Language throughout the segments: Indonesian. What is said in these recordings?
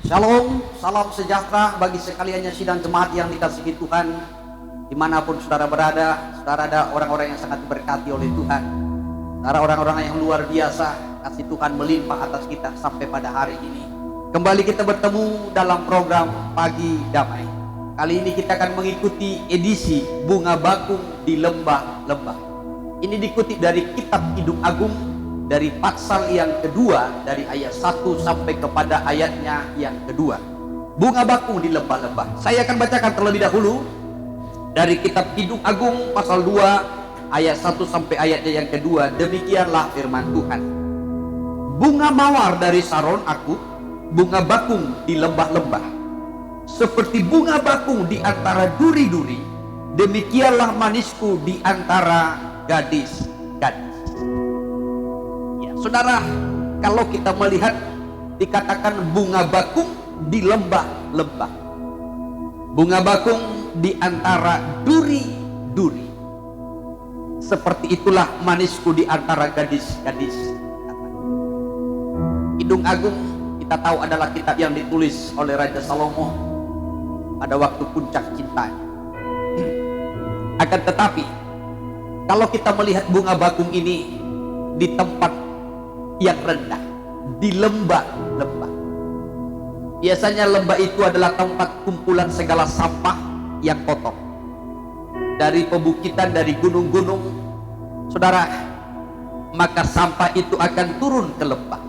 Shalom, salam sejahtera bagi sekalian yang sidang jemaat yang dikasihi Tuhan. Dimanapun saudara berada, saudara ada orang-orang yang sangat diberkati oleh Tuhan. Saudara orang-orang yang luar biasa, kasih Tuhan melimpah atas kita sampai pada hari ini. Kembali kita bertemu dalam program Pagi Damai. Kali ini kita akan mengikuti edisi Bunga Bakung di Lembah-Lembah. Ini dikutip dari Kitab Kidung Agung, dari pasal yang kedua, dari ayat 1 sampai kepada ayatnya yang kedua. Bunga bakung di lembah-lembah. Saya akan bacakan terlebih dahulu dari Kitab Kidung Agung pasal 2 ayat 1 sampai ayatnya yang kedua. Demikianlah firman Tuhan. Bunga mawar dari Saron aku, bunga bakung di lembah-lembah. Seperti bunga bakung di antara duri-duri, demikianlah manisku di antara gadis-gadis. Saudara, kalau kita melihat dikatakan bunga bakung di lembah-lembah, bunga bakung di antara duri-duri, seperti itulah manisku di antara gadis-gadis. Kidung Agung kita tahu adalah kitab yang ditulis oleh Raja Salomo pada waktu puncak cintanya. Akan tetapi kalau kita melihat bunga bakung ini di tempat yang rendah, di lembah-lembah. Biasanya lembah itu adalah tempat kumpulan segala sampah yang kotor dari pebukitan, dari gunung-gunung, saudara. Maka sampah itu akan turun ke lembah.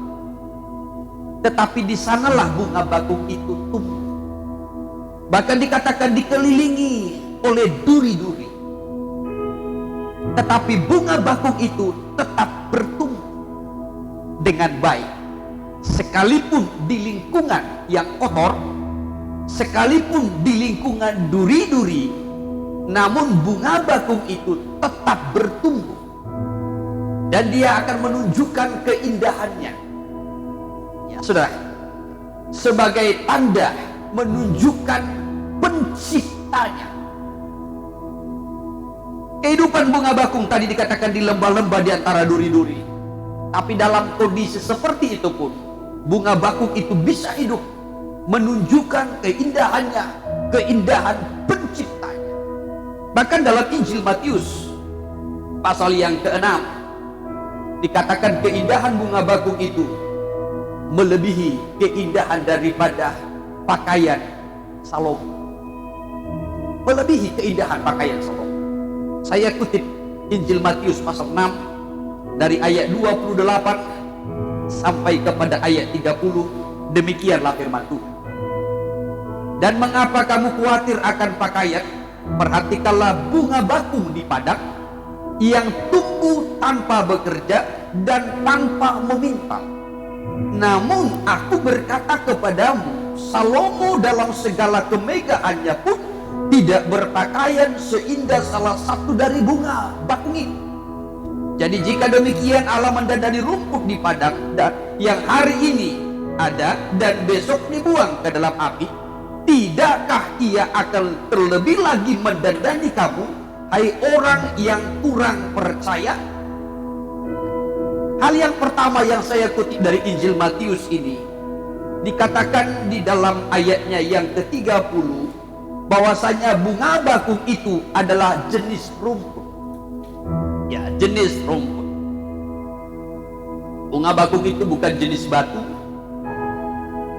Tetapi di sanalah bunga bakung itu tumbuh. Bahkan dikatakan dikelilingi oleh duri-duri. Tetapi bunga bakung itu tetap bertumbuh dengan baik, sekalipun di lingkungan yang kotor, sekalipun di lingkungan duri-duri, namun bunga bakung itu tetap bertumbuh dan dia akan menunjukkan keindahannya. Ya, saudara, sebagai tanda menunjukkan penciptanya. Kehidupan bunga bakung tadi dikatakan di lembah-lembah di antara duri-duri. Tapi dalam kondisi seperti itu pun, bunga bakung itu bisa hidup, menunjukkan keindahannya, keindahan penciptanya. Bahkan dalam Injil Matius pasal yang ke-6 dikatakan keindahan bunga bakung itu melebihi keindahan daripada pakaian Salomo. Melebihi keindahan pakaian Salomo. Saya kutip Injil Matius pasal 6 dari ayat 28 sampai kepada ayat 30. Demikianlah firman Tuhan. Dan mengapa kamu khawatir akan pakaian? Perhatikanlah bunga bakung di padang yang tumbuh tanpa bekerja dan tanpa meminta. Namun aku berkata kepadamu, Salomo dalam segala kemegahannya pun tidak berpakaian seindah salah satu dari bunga bakung itu. Jadi jika demikian Allah mendandani rumput di padang dan yang hari ini ada dan besok dibuang ke dalam api, tidakkah ia akan terlebih lagi mendandani kamu, hai orang yang kurang percaya? Hal yang pertama yang saya kutip dari Injil Matius ini, dikatakan di dalam ayatnya yang ke-30 bahwasanya bunga bakung itu adalah jenis rumput. Ya, jenis rumput. Bunga bakung itu bukan jenis batu.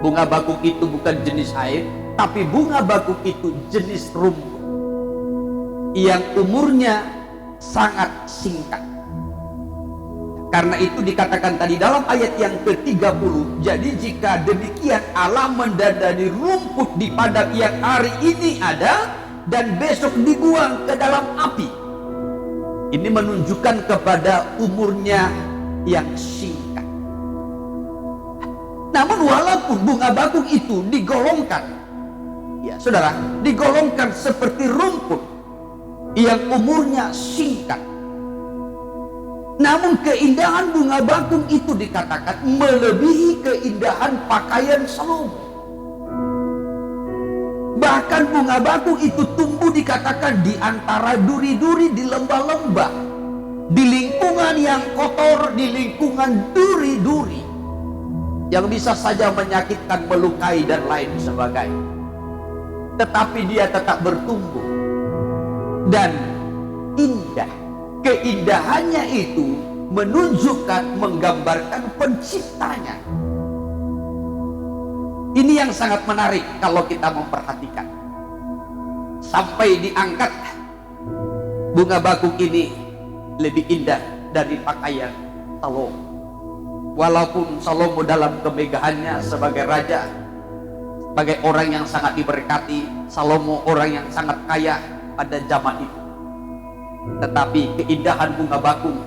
Bunga bakung itu bukan jenis air, tapi bunga bakung itu jenis rumput yang umurnya sangat singkat. Karena itu dikatakan tadi dalam ayat yang ke-30, jadi jika demikian Allah mendandani rumput di padang yang hari ini ada dan besok dibuang ke dalam api. Ini menunjukkan kepada umurnya yang singkat. Namun walaupun bunga bakung itu digolongkan, ya saudara, digolongkan seperti rumput yang umurnya singkat, namun keindahan bunga bakung itu dikatakan melebihi keindahan pakaian Salomo. Bahkan bunga bakung itu tumbuh dikatakan di antara duri-duri di lembah-lembah, di lingkungan yang kotor, di lingkungan duri-duri. yang bisa saja menyakitkan, melukai dan lain sebagainya, tetapi dia tetap bertumbuh dan indah. Keindahannya itu menunjukkan, menggambarkan penciptanya. Ini yang sangat menarik kalau kita memperhatikan. Sampai diangkat bunga bakung ini lebih indah dari pakaian Salomo. Walaupun Salomo dalam kemegahannya sebagai raja, sebagai orang yang sangat diberkati, Salomo orang yang sangat kaya pada zaman itu, tetapi keindahan bunga bakung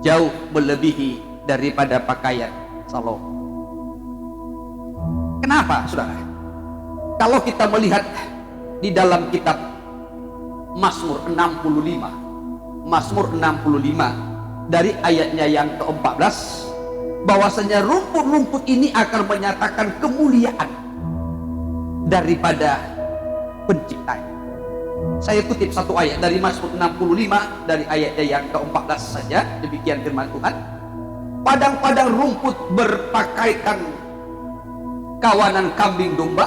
jauh melebihi daripada pakaian Salomo. Kenapa, saudara? Kalau kita melihat di dalam kitab Mazmur 65 dari ayatnya yang ke-14, bahwasanya rumput-rumput ini akan menyatakan kemuliaan daripada penciptanya. Saya kutip satu ayat dari Mazmur 65 dari ayatnya yang ke-14 saja. Demikian firman Tuhan. Padang-padang rumput berpakaikan kawanan kambing domba,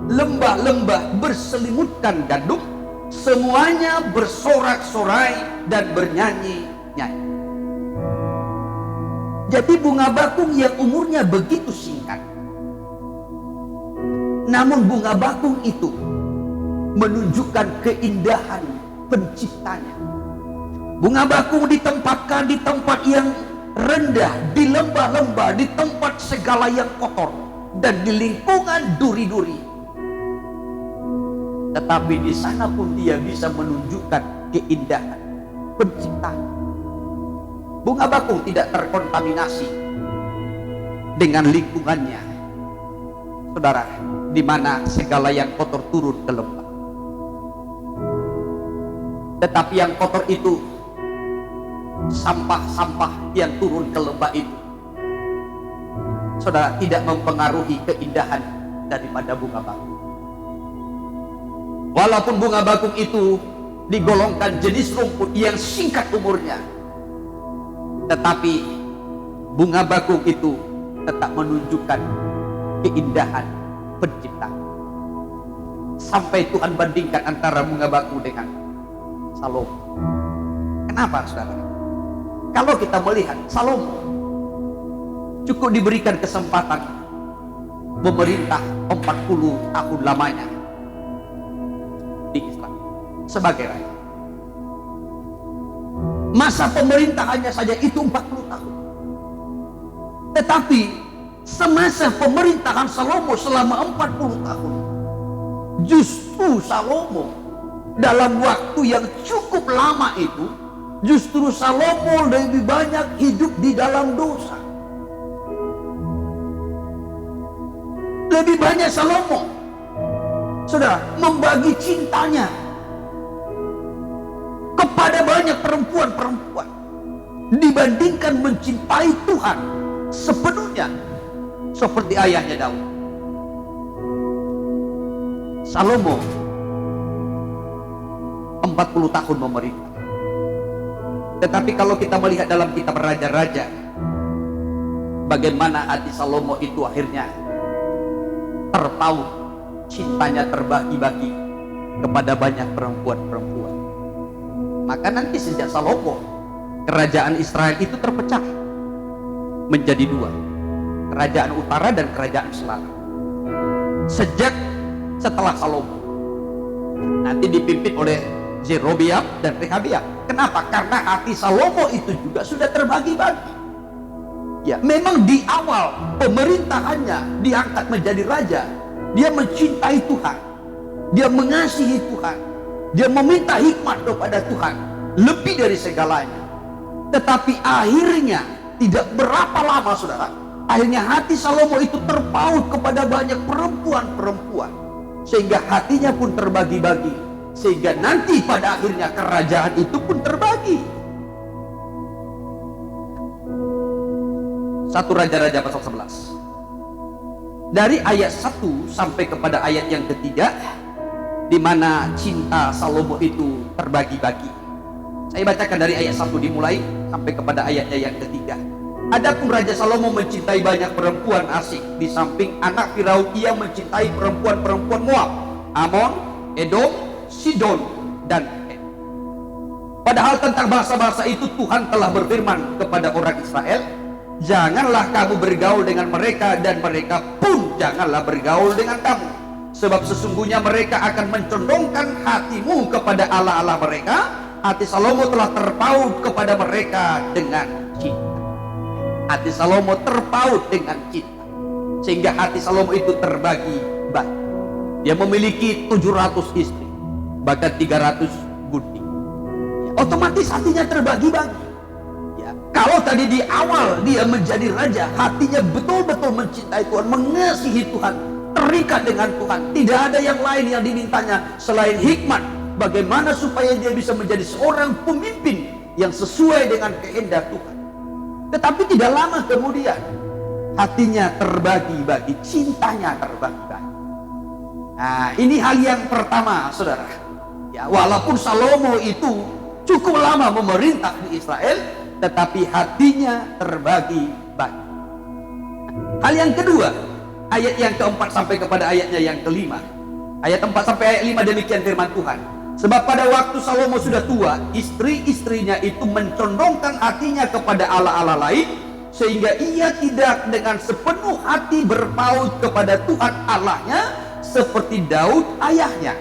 lembah-lembah berselimutkan gandum, semuanya bersorak-sorai dan bernyanyi-nyanyi. Jadi bunga bakung yang umurnya begitu singkat, namun bunga bakung itu menunjukkan keindahan penciptanya. Bunga bakung ditempatkan di tempat yang rendah, di lembah-lembah, di tempat segala yang kotor, dan di lingkungan duri-duri. Tetapi di sana pun dia bisa menunjukkan keindahan penciptaan. Bunga bakung tidak terkontaminasi dengan lingkungannya, saudara, di mana segala yang kotor turun ke lembah. Tetapi yang kotor itu, sampah-sampah yang turun ke lembah itu, saudara, tidak mempengaruhi keindahan daripada bunga bakung. Walaupun bunga bakung itu digolongkan jenis rumput yang singkat umurnya, tetapi bunga bakung itu tetap menunjukkan keindahan pencipta. Sampai Tuhan bandingkan antara bunga bakung dengan Salomo. Kenapa, saudara? Kalau kita melihat Salomo cukup diberikan kesempatan memerintah 40 tahun lamanya di Israel sebagai raja. Masa pemerintahannya saja itu 40 tahun. Tetapi semasa pemerintahan Salomo selama 40 tahun, justru Salomo dalam waktu yang cukup lama itu, justru Salomo lebih banyak hidup di dalam dosa. Lebih banyak Salomo, saudara, membagi cintanya kepada banyak perempuan-perempuan dibandingkan mencintai Tuhan sepenuhnya seperti ayahnya Daud. Salomo 40 tahun memerintah. Tetapi kalau kita melihat dalam kitab Raja-Raja, bagaimana hati Salomo itu akhirnya terpaut, cintanya terbagi-bagi kepada banyak perempuan-perempuan. Maka nanti sejak Salomo, kerajaan Israel itu terpecah menjadi dua, kerajaan utara dan kerajaan selatan. Sejak setelah Salomo, nanti dipimpin oleh Jerobeam dan Rehabeam. Kenapa? Karena hati Salomo itu juga sudah terbagi-bagi. Ya, memang di awal pemerintahannya diangkat menjadi raja, dia mencintai Tuhan, dia mengasihi Tuhan, dia meminta hikmat kepada Tuhan lebih dari segalanya. Tetapi akhirnya tidak berapa lama, saudara, akhirnya hati Salomo itu terpaut kepada banyak perempuan-perempuan, sehingga hatinya pun terbagi-bagi, sehingga nanti pada akhirnya kerajaan itu pun terbagi. 1 Raja-Raja pasal 11 dari ayat 1 sampai kepada ayat yang ketiga, di mana cinta Salomo itu terbagi-bagi. Saya bacakan dari ayat 1 dimulai sampai kepada ayatnya yang ketiga. Adapun Raja Salomo mencintai banyak perempuan asing. Di samping anak Firaun, ia mencintai perempuan-perempuan Moab, Amon, Edom, Sidon, dan Het. Padahal tentang bangsa-bangsa itu Tuhan telah berfirman kepada orang Israel, janganlah kamu bergaul dengan mereka, dan mereka pun janganlah bergaul dengan kamu. Sebab sesungguhnya mereka akan mencondongkan hatimu kepada Allah-Allah mereka. Hati Salomo telah terpaut kepada mereka dengan cinta. Hati Salomo terpaut dengan cinta, sehingga hati Salomo itu terbagi-bagi. Dia memiliki 700 istri, bahkan 300 gunting. Ya, otomatis hatinya terbagi-bagi. Ya, kalau tadi di awal dia menjadi raja, hatinya betul-betul mencintai Tuhan, mengasihi Tuhan, terikat dengan Tuhan. Tidak ada yang lain yang dimintanya selain hikmat, bagaimana supaya dia bisa menjadi seorang pemimpin yang sesuai dengan kehendak Tuhan. Tetapi tidak lama kemudian hatinya terbagi-bagi, cintanya terbagi-bagi. Nah, ini hal yang pertama, saudara. Ya, walaupun Salomo itu cukup lama memerintah di Israel, tetapi hatinya terbagi-bagi. Hal yang kedua, ayat yang keempat sampai kepada ayatnya yang kelima. Ayat 4 sampai ayat 5 demikian firman Tuhan. Sebab pada waktu Salomo sudah tua, istri-istrinya itu mencondongkan hatinya kepada Allah-Allah lain, sehingga ia tidak dengan sepenuh hati berpaut kepada Tuhan Allahnya seperti Daud ayahnya.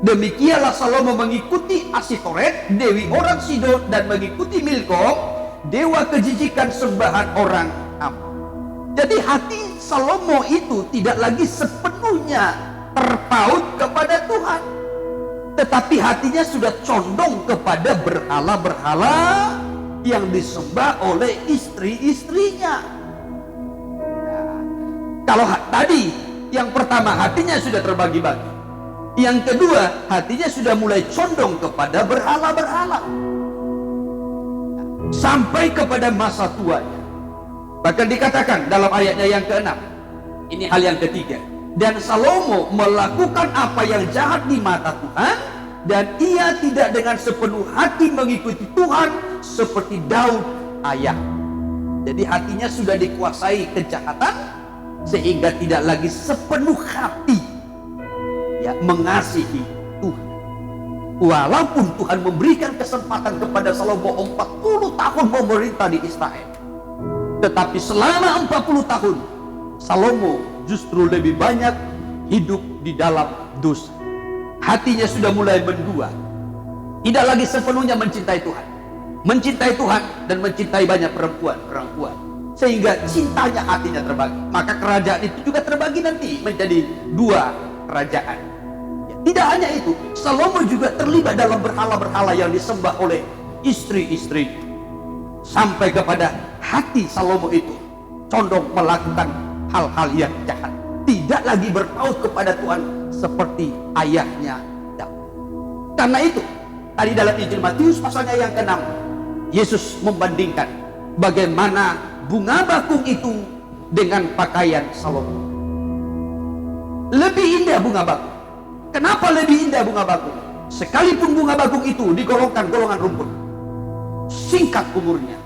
Demikianlah Salomo mengikuti Asitoret, dewi orang Sidon, dan mengikuti Milkom, dewa kejijikan sembahan orang Amon. Jadi hati Salomo itu tidak lagi sepenuhnya terpaut kepada Tuhan, tetapi hatinya sudah condong kepada berhala-berhala yang disembah oleh istri-istrinya. Nah, kalau tadi yang pertama hatinya sudah terbagi-bagi, yang kedua hatinya sudah mulai condong kepada berhala-berhala, sampai kepada masa tuanya. Bahkan dikatakan dalam ayatnya yang ke-6, ini hal yang ketiga, dan Salomo melakukan apa yang jahat di mata Tuhan, dan ia tidak dengan sepenuh hati mengikuti Tuhan seperti Daud ayah. Jadi hatinya sudah dikuasai kejahatan, sehingga tidak lagi sepenuh hati ya mengasihi Tuhan. Walaupun Tuhan memberikan kesempatan kepada Salomo 40 tahun memerintah di Israel, tetapi selama 40 tahun Salomo justru lebih banyak hidup di dalam dosa. Hatinya sudah mulai mendua, tidak lagi sepenuhnya mencintai Tuhan, mencintai Tuhan dan mencintai banyak perempuan, sehingga cintanya hatinya terbagi. Maka kerajaan itu juga terbagi nanti menjadi dua kerajaan. Ya, tidak hanya itu, Salomo juga terlibat dalam berhala-berhala yang disembah oleh istri-istri, sampai kepada hati Salomo itu condong melakukan hal-hal yang jahat, tidak lagi berpaut kepada Tuhan seperti ayahnya Daud. Karena itu tadi dalam Injil Matius pasalnya yang ke-6, Yesus membandingkan bagaimana bunga bakung itu dengan pakaian Salomo. Lebih indah bunga bakung. Kenapa lebih indah bunga bakung? Sekalipun bunga bakung itu digolongkan golongan rumput, singkat umurnya.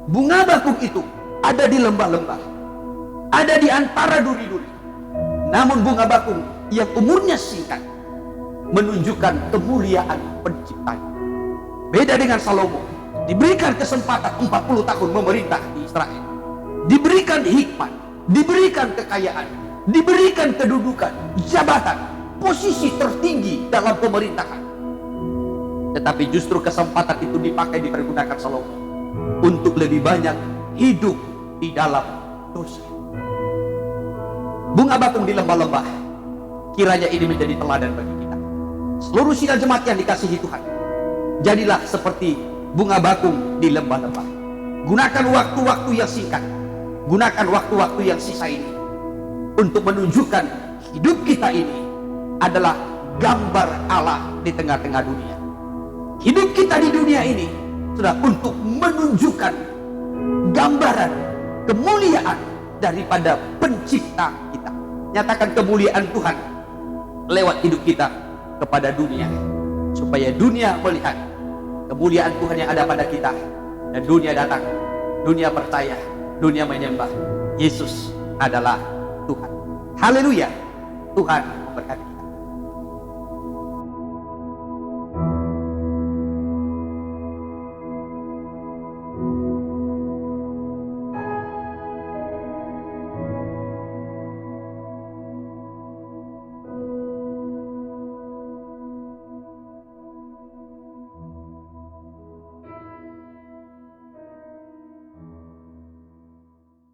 Bunga bakung itu ada di lembah-lembah, ada di antara duri-duri. Namun bunga bakung yang umurnya singkat menunjukkan kemuliaan penciptanya. Beda dengan Salomo, diberikan kesempatan 40 tahun memerintah di Israel, diberikan hikmat, diberikan kekayaan, diberikan kedudukan, jabatan, posisi tertinggi dalam pemerintahan. Tetapi justru kesempatan itu dipergunakan Salomo untuk lebih banyak hidup di dalam dosa. Bunga bakung di lembah-lembah, kiranya ini menjadi teladan bagi kita. Seluruh sidang jemaat yang dikasihi Tuhan, jadilah seperti bunga bakung di lembah-lembah. Gunakan waktu-waktu yang singkat, gunakan waktu-waktu yang sisa ini untuk menunjukkan hidup kita ini adalah gambar Allah di tengah-tengah dunia. Hidup kita di dunia ini sudah untuk menunjukkan gambaran kemuliaan daripada pencipta kita. Nyatakan kemuliaan Tuhan lewat hidup kita kepada dunia, supaya dunia melihat kemuliaan Tuhan yang ada pada kita, dan dunia datang, dunia percaya dunia menyembah Yesus adalah Tuhan. Haleluya. Tuhan